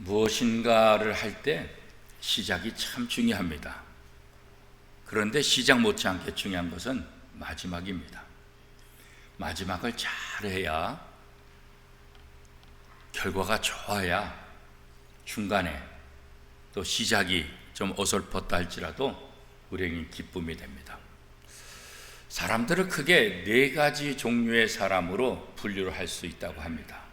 무엇인가를 할 때 시작이 참 중요합니다. 그런데 시작 못지않게 중요한 것은 마지막입니다. 마지막을 잘해야, 결과가 좋아야 중간에 또 시작이 좀 어설펐다 할지라도 우리에겐 기쁨이 됩니다. 사람들을 크게 4가지 종류의 사람으로 분류를 할 수 있다고 합니다.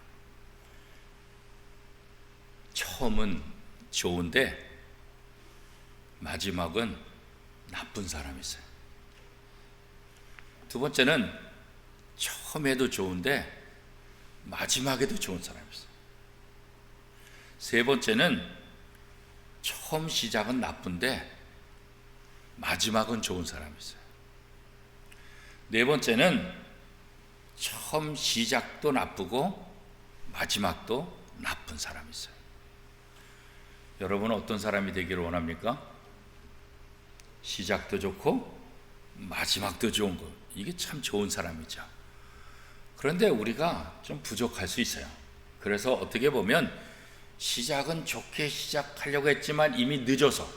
처음은 좋은데 마지막은 나쁜 사람이 있어요. 두 번째는 처음에도 좋은데 마지막에도 좋은 사람이 있어요. 세 번째는 처음 시작은 나쁜데 마지막은 좋은 사람이 있어요. 네 번째는 처음 시작도 나쁘고 마지막도 나쁜 사람이 있어요. 여러분은 어떤 사람이 되기를 원합니까? 시작도 좋고 마지막도 좋은 거, 이게 참 좋은 사람이죠. 그런데 우리가 좀 부족할 수 있어요. 그래서 어떻게 보면 시작은 좋게 시작하려고 했지만 이미 늦어서,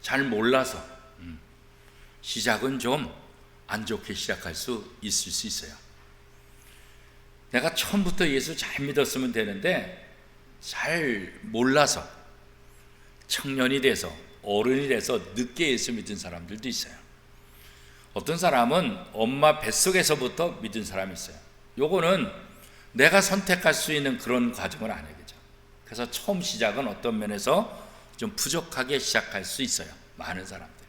잘 몰라서 시작은 좀 안 좋게 시작할 수 있을 수 있어요. 내가 처음부터 예수 잘 믿었으면 되는데 잘 몰라서 청년이 돼서 어른이 돼서 늦게 예수 믿은 사람들도 있어요. 어떤 사람은 엄마 뱃속에서부터 믿은 사람이 있어요. 요거는 내가 선택할 수 있는 그런 과정은 아니겠죠. 그래서 처음 시작은 어떤 면에서 좀 부족하게 시작할 수 있어요, 많은 사람들.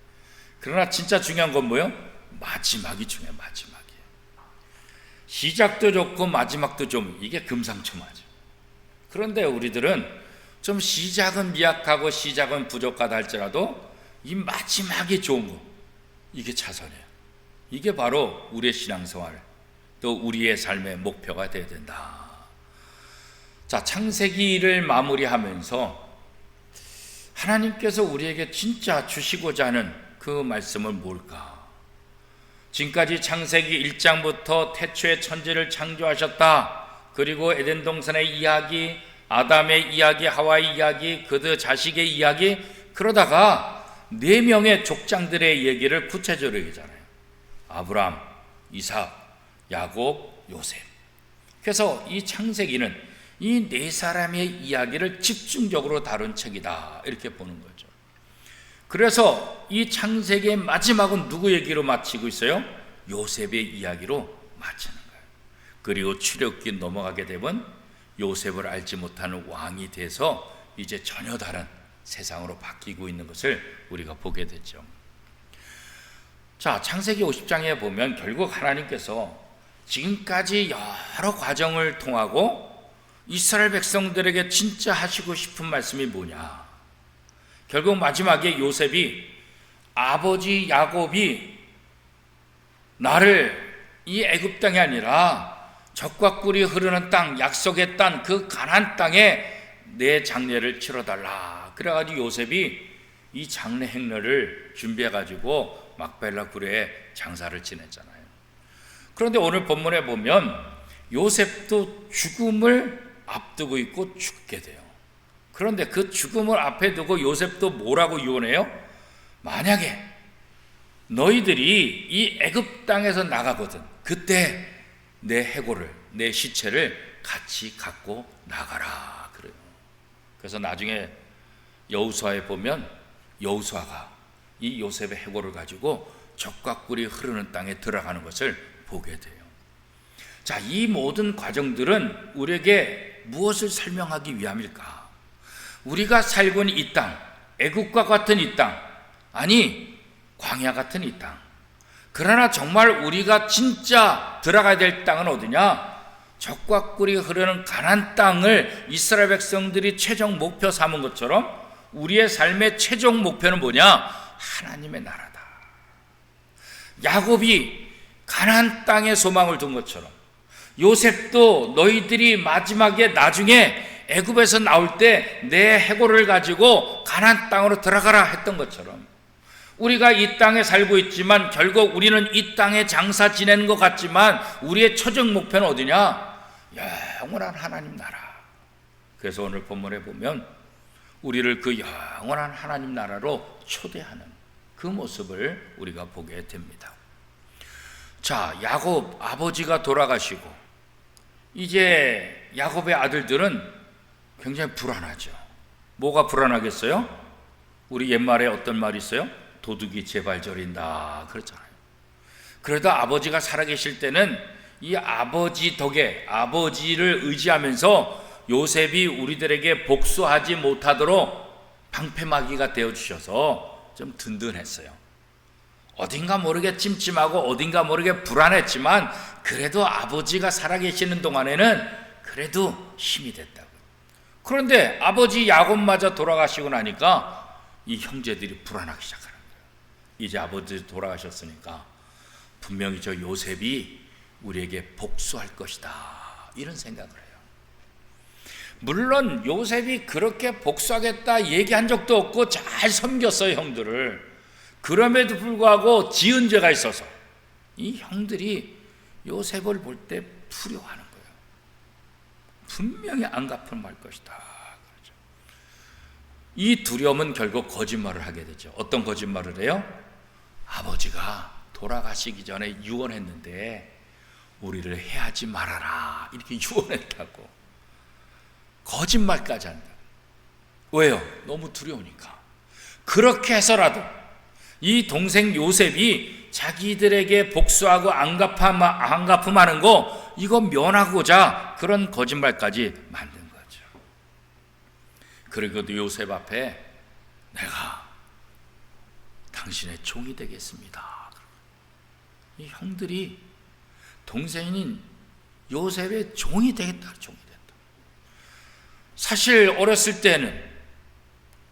그러나 진짜 중요한 건 뭐예요? 마지막이 중요해요. 마지막이에요. 시작도 좋고 마지막도 좀, 이게 금상첨화죠. 그런데 우리들은 좀 시작은 미약하고 시작은 부족하다 할지라도 이 마지막이 좋은 거, 이게 차선이에요. 이게 바로 우리의 신앙생활, 또 우리의 삶의 목표가 되어야 된다. 자, 창세기를 마무리하면서 하나님께서 우리에게 진짜 주시고자 하는 그 말씀은 뭘까? 지금까지 창세기 1장부터 태초에 천지를 창조하셨다, 그리고 에덴 동산의 이야기, 아담의 이야기, 하와의 이야기, 그들 자식의 이야기, 그러다가 4명의 족장들의 얘기를 구체적으로 얘기하잖아요. 아브람, 이삭, 야곱, 요셉. 그래서 이 창세기는 이 4사람의 이야기를 집중적으로 다룬 책이다, 이렇게 보는 거죠. 그래서 이 창세기의 마지막은 누구 얘기로 마치고 있어요? 요셉의 이야기로 마치는 거예요. 그리고 출애굽기 넘어가게 되면 요셉을 알지 못하는 왕이 돼서 이제 전혀 다른 세상으로 바뀌고 있는 것을 우리가 보게 되죠. 자, 창세기 50장에 보면 결국 하나님께서 지금까지 여러 과정을 통하고 이스라엘 백성들에게 진짜 하시고 싶은 말씀이 뭐냐? 결국 마지막에 요셉이, 아버지 야곱이 나를 이 애굽 땅이 아니라 젖과 꿀이 흐르는 땅, 약속의 땅, 그 가나안 땅에 내 장례를 치러달라. 그래가지고 요셉이 이 장례 행렬을 준비해가지고 막벨라 굴에 장사를 지냈잖아요. 그런데 오늘 본문에 보면 요셉도 죽음을 앞두고 있고 죽게 돼요. 그런데 그 죽음을 앞에 두고 요셉도 뭐라고 유언해요? 만약에 너희들이 이 애굽 땅에서 나가거든, 그때 내 해골을, 내 시체를 같이 갖고 나가라, 그래요. 그래서 나중에 여호수아에 보면 여호수아가 이 요셉의 해골을 가지고 젖과 꿀이 흐르는 땅에 들어가는 것을 보게 돼요. 자, 이 모든 과정들은 우리에게 무엇을 설명하기 위함일까? 우리가 살고 있는 이 땅, 애국과 같은 이 땅, 아니 광야 같은 이 땅, 그러나 정말 우리가 진짜 들어가야 될 땅은 어디냐? 젖과 꿀이 흐르는 가나안 땅을 이스라엘 백성들이 최종 목표 삼은 것처럼 우리의 삶의 최종 목표는 뭐냐? 하나님의 나라다. 야곱이 가나안 땅에 소망을 둔 것처럼 요셉도 너희들이 마지막에 나중에 애굽에서 나올 때 내 해골을 가지고 가나안 땅으로 들어가라 했던 것처럼 우리가 이 땅에 살고 있지만 결국 우리는 이 땅에 장사 지내는 것 같지만 우리의 최종 목표는 어디냐? 영원한 하나님 나라. 그래서 오늘 본문에 보면 우리를 그 영원한 하나님 나라로 초대하는 그 모습을 우리가 보게 됩니다. 자, 야곱 아버지가 돌아가시고 이제 야곱의 아들들은 굉장히 불안하죠. 뭐가 불안하겠어요? 우리 옛말에 어떤 말이 있어요? 도둑이 제발 저린다 그렇잖아요. 그래도 아버지가 살아계실 때는 이 아버지 덕에, 아버지를 의지하면서 요셉이 우리들에게 복수하지 못하도록 방패막이가 되어주셔서 좀 든든했어요. 어딘가 모르게 찜찜하고 어딘가 모르게 불안했지만 그래도 아버지가 살아계시는 동안에는 그래도 힘이 됐다고요. 그런데 아버지 야곱마저 돌아가시고 나니까 이 형제들이 불안하기 시작하는 거예요. 이제 아버지 돌아가셨으니까 분명히 저 요셉이 우리에게 복수할 것이다 이런 생각을 해요. 물론 요셉이 그렇게 복수하겠다 얘기한 적도 없고 잘 섬겼어요 형들을. 그럼에도 불구하고 지은 죄가 있어서 이 형들이 요셉을 볼 때 두려워하는 거예요. 분명히 안 갚으면 말 것이다. 그렇죠. 이 두려움은 결국 거짓말을 하게 되죠. 어떤 거짓말을 해요? 아버지가 돌아가시기 전에 유언했는데 우리를 해하지 말아라 이렇게 유언했다고 거짓말까지 한다. 왜요? 너무 두려우니까. 그렇게 해서라도 이 동생 요셉이 자기들에게 복수하고 안 갚음하는 거 이거 면하고자 그런 거짓말까지 만든 거죠. 그리고도 요셉 앞에 내가 당신의 종이 되겠습니다. 이 형들이 동생인 요셉의 종이 되겠다. 종이 됐다. 사실 어렸을 때는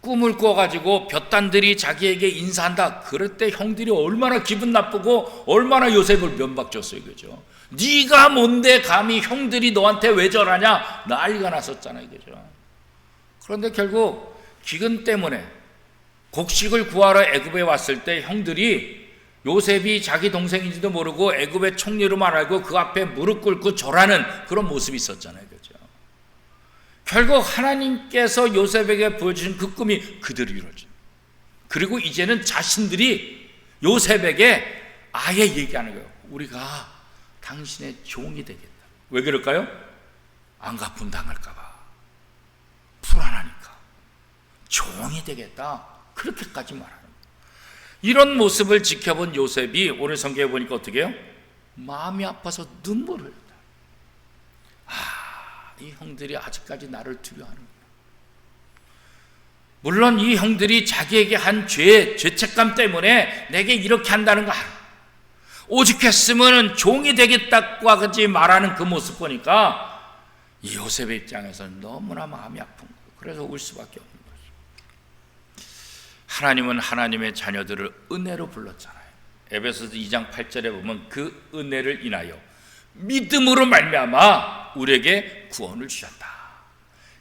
꿈을 꿔가지고 볕단들이 자기에게 인사한다. 그럴 때 형들이 얼마나 기분 나쁘고 얼마나 요셉을 면박줬어요. 그죠? 네가 뭔데 감히 형들이 너한테 왜 저러냐 난리가 났었잖아요. 그죠? 그런데 결국 기근 때문에 곡식을 구하러 애굽에 왔을 때 형들이 요셉이 자기 동생인지도 모르고 애굽의 총리로만 알고 그 앞에 무릎 꿇고 절하는 그런 모습이 있었잖아요. 그죠? 결국 하나님께서 요셉에게 보여주신 그 꿈이 그대로 이루어집니다. 그리고 이제는 자신들이 요셉에게 아예 얘기하는 거예요. 우리가 당신의 종이 되겠다. 왜 그럴까요? 안 갚음 당할까 봐 불안하니까 종이 되겠다. 그렇게까지 말하는 거예요. 이런 모습을 지켜본 요셉이 오늘 성경에 보니까 어떻게 해요? 마음이 아파서 눈물을 흘린다. 이 형들이 아직까지 나를 두려워하는구나. 물론 이 형들이 자기에게 한 죄책감 때문에 내게 이렇게 한다는 거 알아. 오죽했으면 종이 되겠다고 하지 말하는 그 모습 보니까 이 요셉의 입장에서는 너무나 마음이 아픈 거예요. 그래서 울 수밖에 없는 거죠. 하나님은 하나님의 자녀들을 은혜로 불렀잖아요. 에베소서 2장 8절에 보면 그 은혜를 인하여 믿음으로 말미암아 우리에게 구원을 주셨다.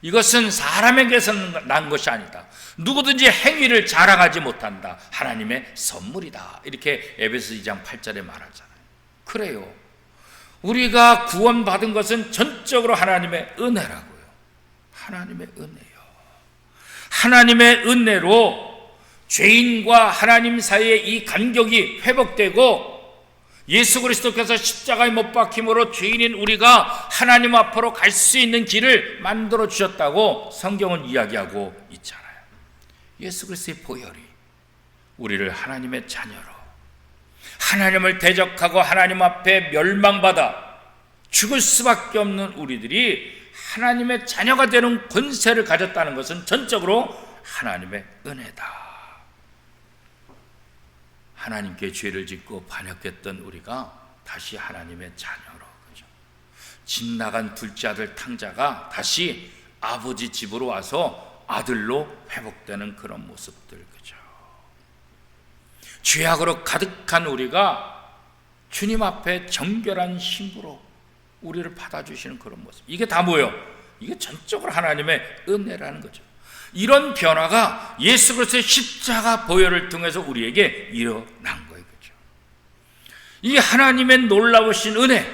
이것은 사람에게서 난 것이 아니다. 누구든지 행위를 자랑하지 못한다. 하나님의 선물이다. 이렇게 에베소 2장 8절에 말하잖아요. 그래요. 우리가 구원받은 것은 전적으로 하나님의 은혜라고요. 하나님의 은혜요. 하나님의 은혜로 죄인과 하나님 사이의 이 간격이 회복되고 예수 그리스도께서 십자가에 못 박힘으로 죄인인 우리가 하나님 앞으로 갈 수 있는 길을 만들어 주셨다고 성경은 이야기하고 있잖아요. 예수 그리스도의 보혈이 우리를 하나님의 자녀로, 하나님을 대적하고 하나님 앞에 멸망받아 죽을 수밖에 없는 우리들이 하나님의 자녀가 되는 권세를 가졌다는 것은 전적으로 하나님의 은혜다. 하나님께 죄를 짓고 반역했던 우리가 다시 하나님의 자녀로, 그죠? 집 나간 둘째 아들 탕자가 다시 아버지 집으로 와서 아들로 회복되는 그런 모습들, 그죠? 죄악으로 가득한 우리가 주님 앞에 정결한 신부로 우리를 받아주시는 그런 모습, 이게 다 뭐예요? 이게 전적으로 하나님의 은혜라는 거죠. 이런 변화가 예수 그리스도의 십자가 보혈을 통해서 우리에게 일어난 거예요. 그렇죠? 이 하나님의 놀라우신 은혜,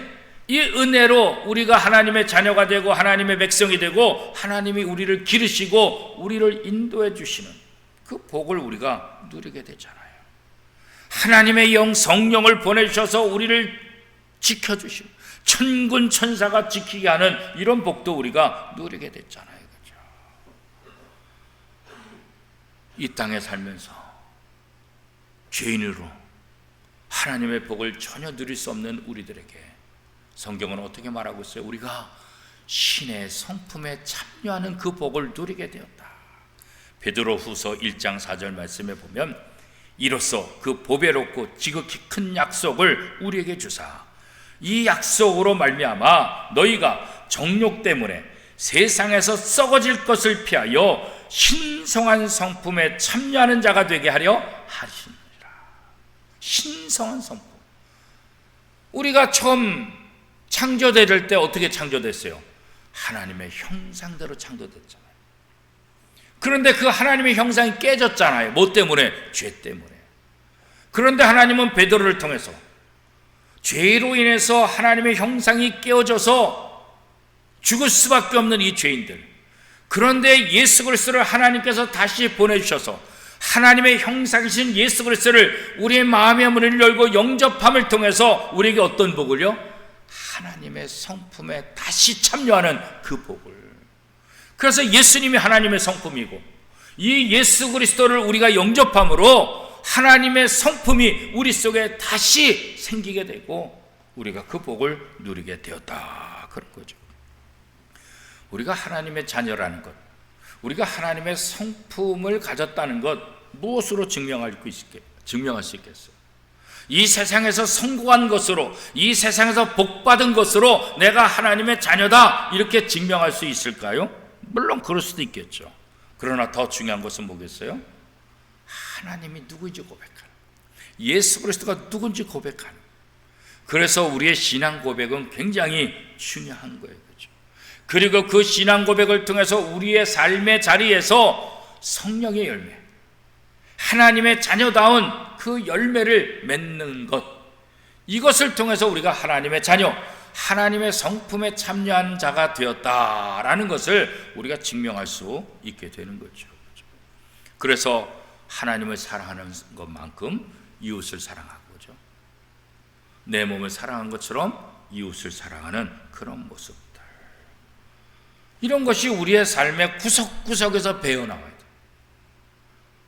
이 은혜로 우리가 하나님의 자녀가 되고 하나님의 백성이 되고 하나님이 우리를 기르시고 우리를 인도해 주시는 그 복을 우리가 누리게 되잖아요. 하나님의 영 성령을 보내주셔서 우리를 지켜주시고 천군 천사가 지키게 하는 이런 복도 우리가 누리게 됐잖아요. 그렇죠? 이 땅에 살면서 죄인으로 하나님의 복을 전혀 누릴 수 없는 우리들에게 성경은 어떻게 말하고 있어요? 우리가 신의 성품에 참여하는 그 복을 누리게 되었다. 베드로후서 1장 4절 말씀에 보면 이로써 그 보배롭고 지극히 큰 약속을 우리에게 주사 이 약속으로 말미암아 너희가 정욕 때문에 세상에서 썩어질 것을 피하여 신성한 성품에 참여하는 자가 되게 하려 하시니라. 신성한 성품. 우리가 처음 창조될 때 어떻게 창조됐어요? 하나님의 형상대로 창조됐잖아요. 그런데 그 하나님의 형상이 깨졌잖아요. 뭐 때문에? 죄 때문에. 그런데 하나님은 베드로를 통해서 죄로 인해서 하나님의 형상이 깨어져서 죽을 수밖에 없는 이 죄인들, 그런데 예수 그리스도를 하나님께서 다시 보내주셔서 하나님의 형상이신 예수 그리스도를 우리의 마음의 문을 열고 영접함을 통해서 우리에게 어떤 복을요? 하나님의 성품에 다시 참여하는 그 복을. 그래서 예수님이 하나님의 성품이고 이 예수 그리스도를 우리가 영접함으로 하나님의 성품이 우리 속에 다시 생기게 되고 우리가 그 복을 누리게 되었다, 그런 거죠. 우리가 하나님의 자녀라는 것, 우리가 하나님의 성품을 가졌다는 것, 무엇으로 증명할 수 있겠어요? 이 세상에서 성공한 것으로, 이 세상에서 복받은 것으로 내가 하나님의 자녀다 이렇게 증명할 수 있을까요? 물론 그럴 수도 있겠죠. 그러나 더 중요한 것은 뭐겠어요? 하나님이 누구인지 고백하는, 예수 그리스도가 누군지 고백하는. 그래서 우리의 신앙 고백은 굉장히 중요한 거예요. 그렇죠? 그리고 그 신앙 고백을 통해서 우리의 삶의 자리에서 성령의 열매, 하나님의 자녀다운 그 열매를 맺는 것, 이것을 통해서 우리가 하나님의 자녀, 하나님의 성품에 참여한 자가 되었다라는 것을 우리가 증명할 수 있게 되는 거죠. 그래서 하나님을 사랑하는 것만큼 이웃을 사랑하고, 그죠? 내 몸을 사랑한 것처럼 이웃을 사랑하는 그런 모습들, 이런 것이 우리의 삶의 구석구석에서 배어나와야 돼요.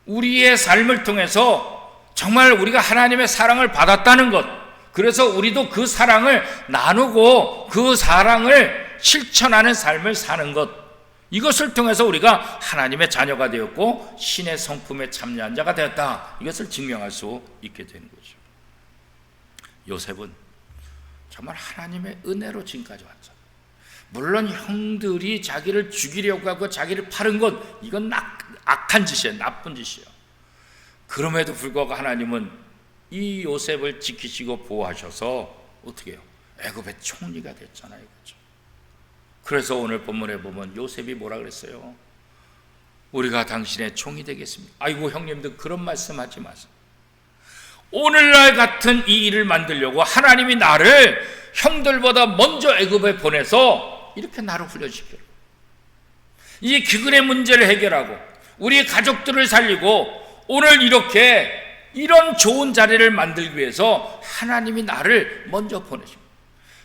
우리의 삶을 통해서 정말 우리가 하나님의 사랑을 받았다는 것, 그래서 우리도 그 사랑을 나누고 그 사랑을 실천하는 삶을 사는 것, 이것을 통해서 우리가 하나님의 자녀가 되었고 신의 성품에 참여한 자가 되었다, 이것을 증명할 수 있게 되는 거죠. 요셉은 정말 하나님의 은혜로 지금까지 왔죠. 물론 형들이 자기를 죽이려고 하고 자기를 파는 것, 이건 악한 짓이에요. 나쁜 짓이에요. 그럼에도 불구하고 하나님은 이 요셉을 지키시고 보호하셔서 어떻게 해요? 애굽의 총리가 됐잖아요. 그렇죠? 그래서 오늘 본문에 보면 요셉이 뭐라 그랬어요? 우리가 당신의 총이 되겠습니다. 아이고 형님들, 그런 말씀하지 마세요. 오늘날 같은 이 일을 만들려고 하나님이 나를 형들보다 먼저 애굽에 보내서 이렇게 나를 훈련시켜요. 이 기근의 문제를 해결하고 우리 가족들을 살리고 오늘 이렇게 이런 좋은 자리를 만들기 위해서 하나님이 나를 먼저 보내십니다.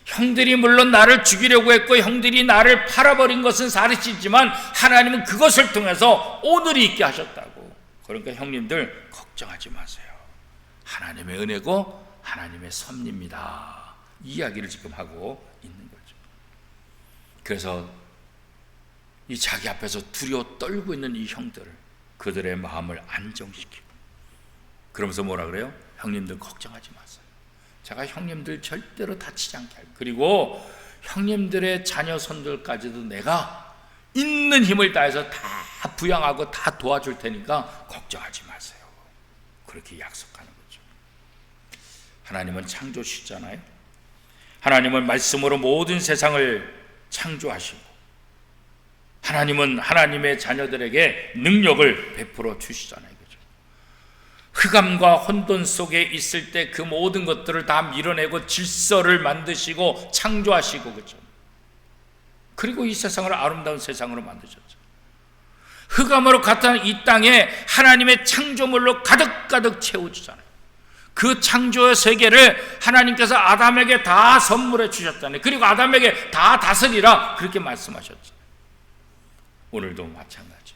형들이 물론 나를 죽이려고 했고 형들이 나를 팔아버린 것은 사실이지만 하나님은 그것을 통해서 오늘이 있게 하셨다고. 그러니까 형님들 걱정하지 마세요. 하나님의 은혜고 하나님의 섭리입니다. 이 이야기를 지금 하고 있는 거죠. 그래서 이 자기 앞에서 두려워 떨고 있는 이 형들을, 그들의 마음을 안정시키고, 그러면서 뭐라 그래요? 형님들 걱정하지 마세요. 제가 형님들 절대로 다치지 않게 할, 그리고 형님들의 자녀 손들까지도 내가 있는 힘을 다해서 다 부양하고 다 도와줄 테니까 걱정하지 마세요. 그렇게 약속하는 거죠. 하나님은 창조주시잖아요. 하나님은 말씀으로 모든 세상을 창조하시고 하나님은 하나님의 자녀들에게 능력을 베풀어 주시잖아요. 그죠? 흑암과 혼돈 속에 있을 때 그 모든 것들을 다 밀어내고 질서를 만드시고 창조하시고, 그렇죠? 그리고 이 세상을 아름다운 세상으로 만드셨죠. 흑암으로 같은 이 땅에 하나님의 창조물로 가득가득 채워주잖아요. 그 창조의 세계를 하나님께서 아담에게 다 선물해 주셨잖아요. 그리고 아담에게 다 다스리라 그렇게 말씀하셨죠. 오늘도 마찬가지.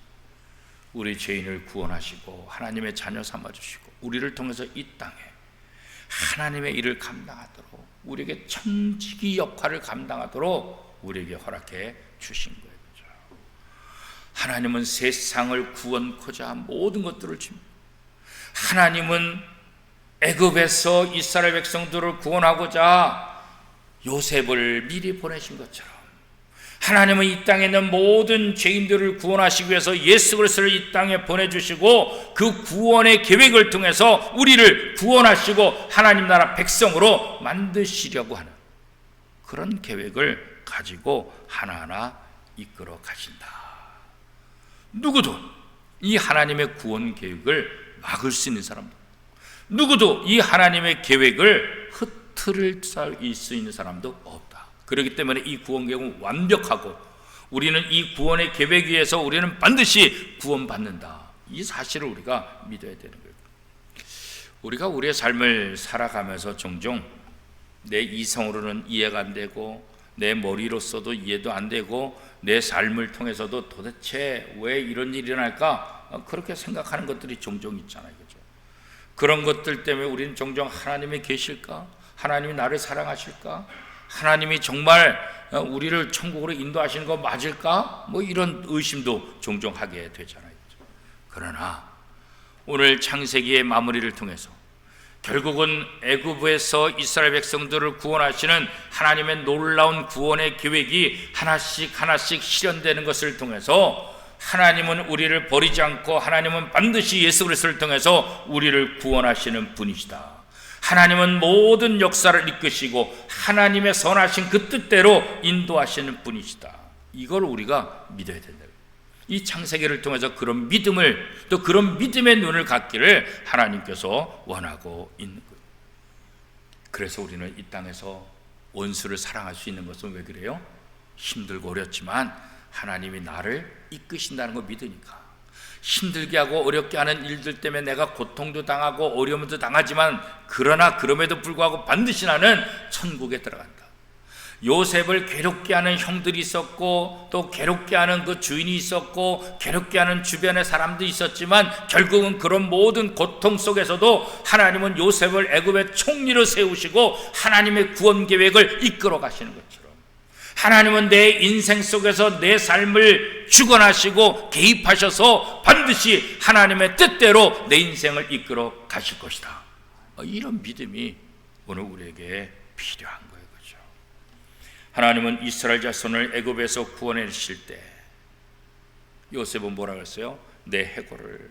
우리 죄인을 구원하시고 하나님의 자녀 삼아주시고 우리를 통해서 이 땅에 하나님의 일을 감당하도록, 우리에게 청지기 역할을 감당하도록 우리에게 허락해 주신 거예요. 하나님은 세상을 구원코자 모든 것들을 줍니다. 하나님은 애굽에서 이스라엘 백성들을 구원하고자 요셉을 미리 보내신 것처럼 하나님은 이 땅에 있는 모든 죄인들을 구원하시기 위해서 예수 그리스도를 이 땅에 보내주시고 그 구원의 계획을 통해서 우리를 구원하시고 하나님 나라 백성으로 만드시려고 하는 그런 계획을 가지고 하나하나 이끌어 가신다. 누구도 이 하나님의 구원 계획을 막을 수 있는 사람도, 누구도 이 하나님의 계획을 흐트릴 수 있는 사람도 없다. 그렇기 때문에 이 구원 계획은 완벽하고 우리는 이 구원의 계획 위에서 우리는 반드시 구원받는다. 이 사실을 우리가 믿어야 되는 거예요. 우리가 우리의 삶을 살아가면서 종종 내 이성으로는 이해가 안 되고 내 머리로서도 이해도 안 되고 내 삶을 통해서도 도대체 왜 이런 일이 일어날까 그렇게 생각하는 것들이 종종 있잖아요. 그렇죠? 그런 것들 때문에 우리는 종종 하나님이 계실까? 하나님이 나를 사랑하실까? 하나님이 정말 우리를 천국으로 인도하시는 거 맞을까? 뭐 이런 의심도 종종 하게 되잖아요. 그러나 오늘 창세기의 마무리를 통해서 결국은 애굽에서 이스라엘 백성들을 구원하시는 하나님의 놀라운 구원의 계획이 하나씩 하나씩 실현되는 것을 통해서 하나님은 우리를 버리지 않고 하나님은 반드시 예수 그리스도를 통해서 우리를 구원하시는 분이시다. 하나님은 모든 역사를 이끄시고 하나님의 선하신 그 뜻대로 인도하시는 분이시다. 이걸 우리가 믿어야 된다. 이 창세기를 통해서 그런 믿음을, 또 그런 믿음의 눈을 갖기를 하나님께서 원하고 있는 거예요. 그래서 우리는 이 땅에서 원수를 사랑할 수 있는 것은 왜 그래요? 힘들고 어렵지만 하나님이 나를 이끄신다는 걸 믿으니까. 힘들게 하고 어렵게 하는 일들 때문에 내가 고통도 당하고 어려움도 당하지만 그러나 그럼에도 불구하고 반드시 나는 천국에 들어간다. 요셉을 괴롭게 하는 형들이 있었고 또 괴롭게 하는 그 주인이 있었고 괴롭게 하는 주변의 사람도 있었지만 결국은 그런 모든 고통 속에서도 하나님은 요셉을 애굽의 총리로 세우시고 하나님의 구원 계획을 이끌어 가시는 것처럼 하나님은 내 인생 속에서 내 삶을 주관하시고 개입하셔서 반드시 하나님의 뜻대로 내 인생을 이끌어 가실 것이다. 이런 믿음이 오늘 우리에게 필요한 거예요. 하나님은 이스라엘 자손을 애굽에서 구원해 주실 때 요셉은 뭐라 그랬어요? 내 해골을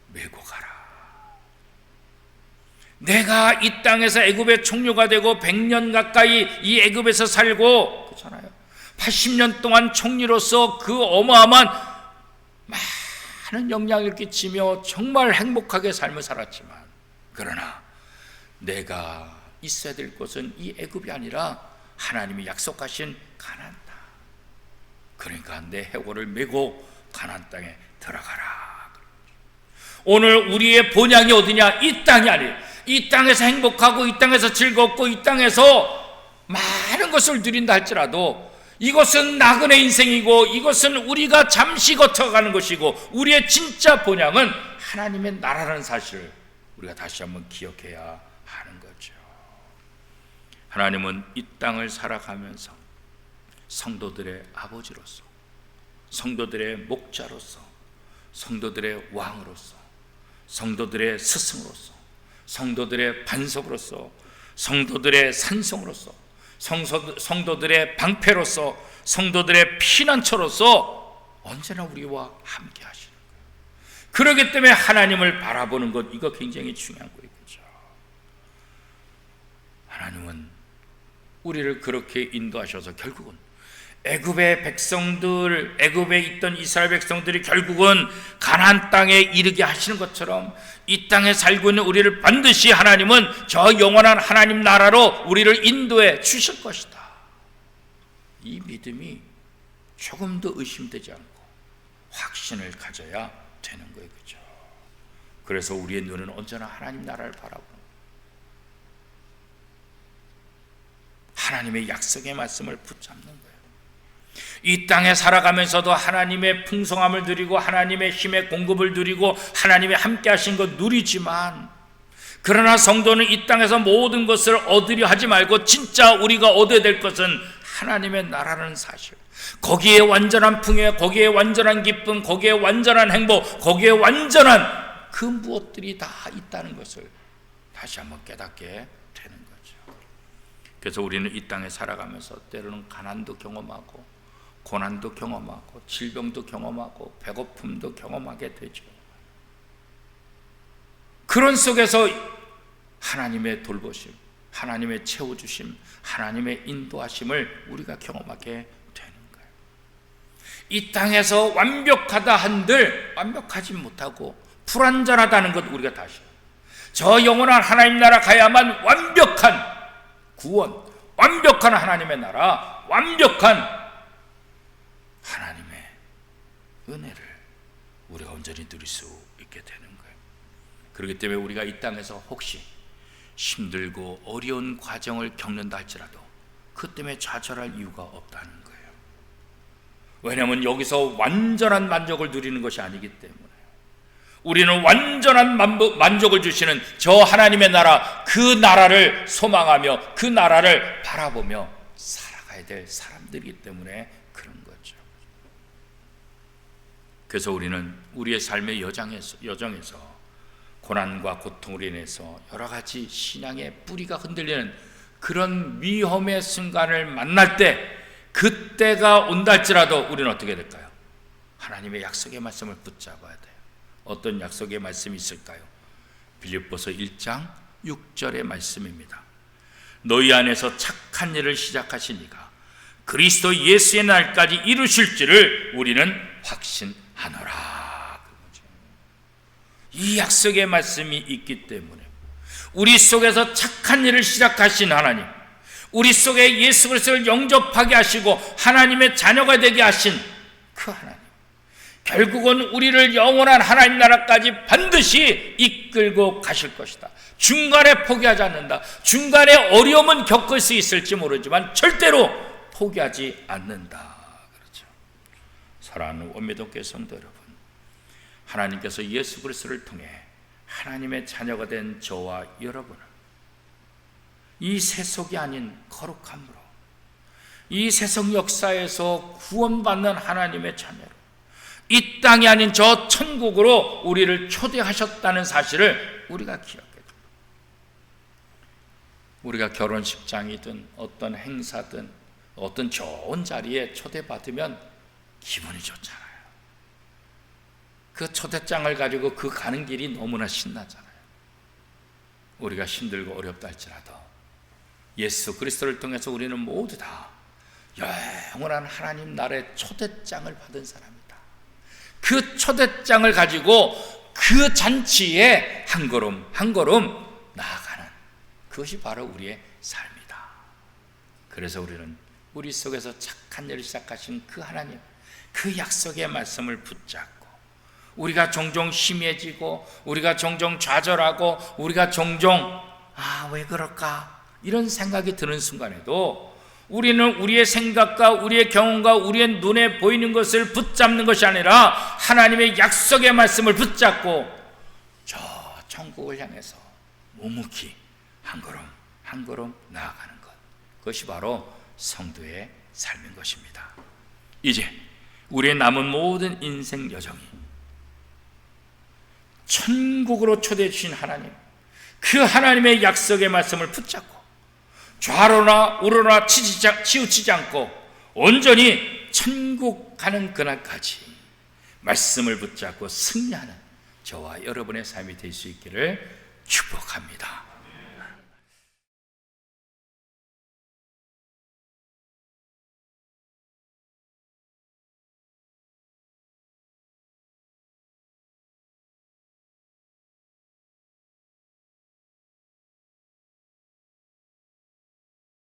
메고 가라. 내가 이 땅에서 애굽의 총리가 되고 100년 가까이 이 애굽에서 살고 그렇잖아요. 80년 동안 총리로서 그 어마어마한 많은 영향을 끼치며 정말 행복하게 삶을 살았지만 그러나 내가 있어야 될 곳은 이 애굽이 아니라 하나님이 약속하신 가나안 땅. 그러니까 내 해골을 메고 가나안 땅에 들어가라. 오늘 우리의 본향이 어디냐? 이 땅이 아니에요. 이 땅에서 행복하고 이 땅에서 즐겁고 이 땅에서 많은 것을 누린다 할지라도 이것은 나그네 인생이고 이것은 우리가 잠시 거쳐가는 것이고 우리의 진짜 본향은 하나님의 나라라는 사실을 우리가 다시 한번 기억해야 하는 거죠. 하나님은 이 땅을 살아가면서 성도들의 아버지로서, 성도들의 목자로서, 성도들의 왕으로서, 성도들의 스승으로서, 성도들의 반석으로서, 성도들의 산성으로서, 성도들의 방패로서, 성도들의 피난처로서 언제나 우리와 함께 하시는 거예요. 그렇기 때문에 하나님을 바라보는 것, 이거 굉장히 중요한 거예요. 그렇죠? 하나님은 우리를 그렇게 인도하셔서 결국은 애굽의 백성들, 애굽에 있던 이스라엘 백성들이 결국은 가나안 땅에 이르게 하시는 것처럼 이 땅에 살고 있는 우리를 반드시 하나님은 저 영원한 하나님 나라로 우리를 인도해 주실 것이다. 이 믿음이 조금도 의심되지 않고 확신을 가져야 되는 거예요. 그죠? 그래서 우리의 눈은 언제나 하나님 나라를 바라보는, 하나님의 약속의 말씀을 붙잡는 거예요. 이 땅에 살아가면서도 하나님의 풍성함을 누리고 하나님의 힘의 공급을 누리고 하나님의 함께 하신 것 누리지만, 그러나 성도는 이 땅에서 모든 것을 얻으려 하지 말고 진짜 우리가 얻어야 될 것은 하나님의 나라라는 사실, 거기에 완전한 풍요, 거기에 완전한 기쁨, 거기에 완전한 행복, 거기에 완전한 그 무엇들이 다 있다는 것을 다시 한번 깨닫게 되는 거죠. 그래서 우리는 이 땅에 살아가면서 때로는 가난도 경험하고 고난도 경험하고 질병도 경험하고 배고픔도 경험하게 되죠. 그런 속에서 하나님의 돌보심, 하나님의 채워주심, 하나님의 인도하심을 우리가 경험하게 되는 거예요. 이 땅에서 완벽하다 한들 완벽하지 못하고 불완전하다는 것 우리가 다시, 저 영원한 하나님 나라 가야만 완벽한 구원, 완벽한 하나님의 나라, 완벽한 하나님의 은혜를 우리가 온전히 누릴 수 있게 되는 거예요. 그렇기 때문에 우리가 이 땅에서 혹시 힘들고 어려운 과정을 겪는다 할지라도 그 때문에 좌절할 이유가 없다는 거예요. 왜냐하면 여기서 완전한 만족을 누리는 것이 아니기 때문에 우리는 완전한 만족을 주시는 저 하나님의 나라, 그 나라를 소망하며 그 나라를 바라보며 살아가야 될 사람들이기 때문에 그런 거죠. 그래서 우리는 우리의 삶의 여정에서 고난과 고통으로 인해서 여러 가지 신앙의 뿌리가 흔들리는 그런 위험의 순간을 만날 때, 그때가 온다 할지라도 우리는 어떻게 될까요? 하나님의 약속의 말씀을 붙잡아야 돼요. 어떤 약속의 말씀이 있을까요? 빌립보서 1장 6절의 말씀입니다. 너희 안에서 착한 일을 시작하신 이가 그리스도 예수의 날까지 이루실 줄을 우리는 확신하노라. 이 약속의 말씀이 있기 때문에 우리 속에서 착한 일을 시작하신 하나님, 우리 속에 예수 그리스도를 영접하게 하시고 하나님의 자녀가 되게 하신 그 하나님, 결국은 우리를 영원한 하나님 나라까지 반드시 이끌고 가실 것이다. 중간에 포기하지 않는다. 중간에 어려움은 겪을 수 있을지 모르지만 절대로 포기하지 않는다. 그렇죠. 사랑하는 원미독교 성도 여러분, 하나님께서 예수 그리스도를 통해 하나님의 자녀가 된 저와 여러분을 이 세속이 아닌 거룩함으로, 이 세속 역사에서 구원받는 하나님의 자녀로, 이 땅이 아닌 저 천국으로 우리를 초대하셨다는 사실을 우리가 기억해야 됩니다. 우리가 결혼식장이든 어떤 행사든 어떤 좋은 자리에 초대받으면 기분이 좋잖아요. 그 초대장을 가지고 그 가는 길이 너무나 신나잖아요. 우리가 힘들고 어렵다 할지라도 예수 그리스도를 통해서 우리는 모두 다 영원한 하나님 나라의 초대장을 받은 사람이다. 그 초대장을 가지고 그 잔치에 한 걸음 한 걸음 나아가는, 그것이 바로 우리의 삶이다. 그래서 우리는 우리 속에서 착한 일을 시작하신 그 하나님, 그 약속의 말씀을 붙잡고, 우리가 종종 희미해지고 우리가 종종 좌절하고 우리가 종종 왜 그럴까 이런 생각이 드는 순간에도 우리는 우리의 생각과 우리의 경험과 우리의 눈에 보이는 것을 붙잡는 것이 아니라 하나님의 약속의 말씀을 붙잡고 저 천국을 향해서 묵묵히 한 걸음 한 걸음 나아가는 것, 그것이 바로 성도의 삶인 것입니다. 이제 우리의 남은 모든 인생 여정이 천국으로 초대해 주신 하나님, 그 하나님의 약속의 말씀을 붙잡고 좌로나 우로나 치우치지 않고 온전히 천국 가는 그날까지 말씀을 붙잡고 승리하는 저와 여러분의 삶이 될 수 있기를 축복합니다.